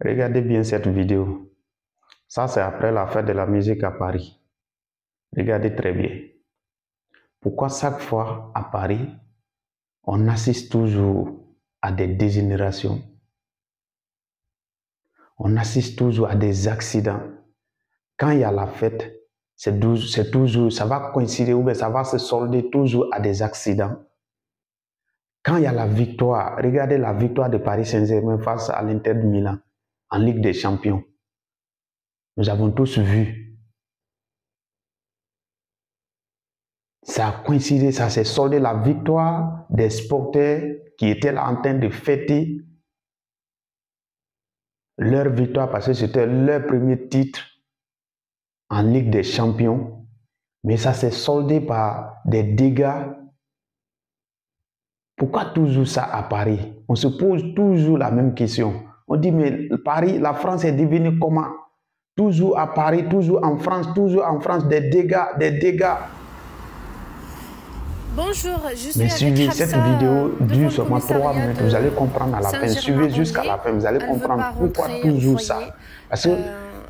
Regardez bien cette vidéo. Ça, c'est après la fête de la musique à Paris. Regardez très bien. Pourquoi chaque fois à Paris, on assiste toujours à des dégénérations? On assiste toujours à des accidents. Quand il y a la fête, c'est toujours, ça va coïncider ou bien ça va se solder toujours à des accidents. Quand il y a la victoire, regardez la victoire de Paris Saint-Germain face à l'Inter de Milan en Ligue des Champions. Nous avons tous vu. Ça a coïncidé, ça s'est soldé la victoire des sporteurs qui étaient là en train de fêter leur victoire parce que c'était leur premier titre en Ligue des Champions. Mais ça s'est soldé par des dégâts. Pourquoi toujours ça à Paris? On se pose toujours la même question. On dit, mais Paris, la France est devenue comment? Toujours à Paris, toujours en France, des dégâts, des dégâts. Bonjour, je suis Mais avec suivez, Hafsa, cette vidéo dure seulement 3 commissariat minutes, vous allez comprendre à la fin. Suivez jusqu'à la fin, vous allez Elle comprendre veut pas pourquoi rentrer toujours au foyer. ça. Parce que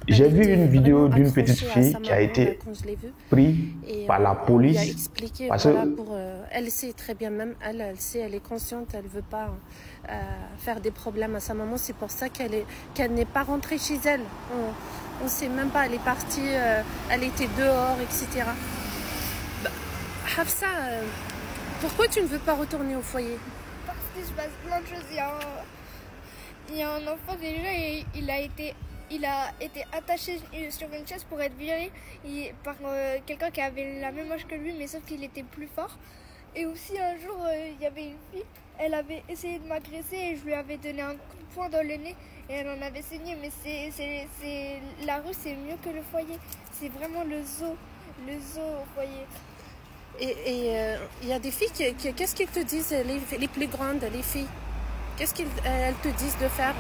j'ai Elle vu était une vidéo vraiment d'une petite accrochée à fille sa qui a maman, été quand je l'ai vue. prise Et par la on lui a police. expliqué, Parce voilà, que elle sait très bien, même elle sait, elle est consciente, elle veut pas faire des problèmes à sa maman. C'est pour ça qu'elle n'est pas rentrée chez elle. On sait même pas, elle est partie, elle était dehors, etc. Bah, Hafsa, pourquoi tu ne veux pas retourner au foyer? Parce qu'il se passe plein de choses. Il y a un enfant déjà et il a été attaché sur une chaise pour être violé par quelqu'un qui avait la même âge que lui, mais sauf qu'il était plus fort. Et aussi un jour, il y avait une fille, elle avait essayé de m'agresser et je lui avais donné un coup de poing dans le nez et elle en avait saigné. Mais la rue, c'est mieux que le foyer. C'est vraiment le zoo au foyer. Et il y a des filles qu'est-ce qu'elles te disent, les plus grandes, les filles? Qu'est-ce qu'elles te disent de faire?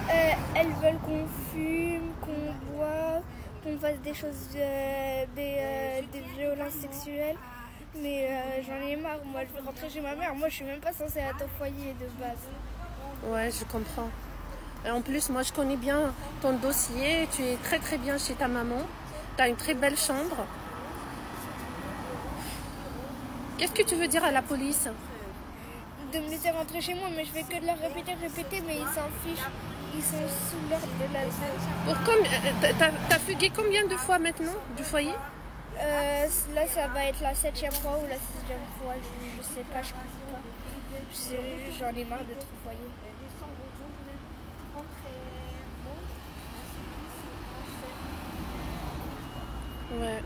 Elles veulent qu'on fume, qu'on boive, qu'on fasse des choses, des violences sexuelles. Mais j'en ai marre, moi je veux rentrer chez ma mère. Moi je suis même pas censée être au foyer de base. Ouais, je comprends. Et en plus, moi je connais bien ton dossier. Tu es très très bien chez ta maman. Tu as une très belle chambre. Qu'est-ce que tu veux dire à la police? De me laisser rentrer chez moi, mais je fais que de leur répéter, mais ils s'en fichent. Ils sont sous l'ordre de la zone. T'as fugué combien de fois maintenant du foyer? Là, ça va être la 7e fois ou la 6e fois. Je sais pas, je pense pas. J'en ai marre d'être au foyer. Ouais.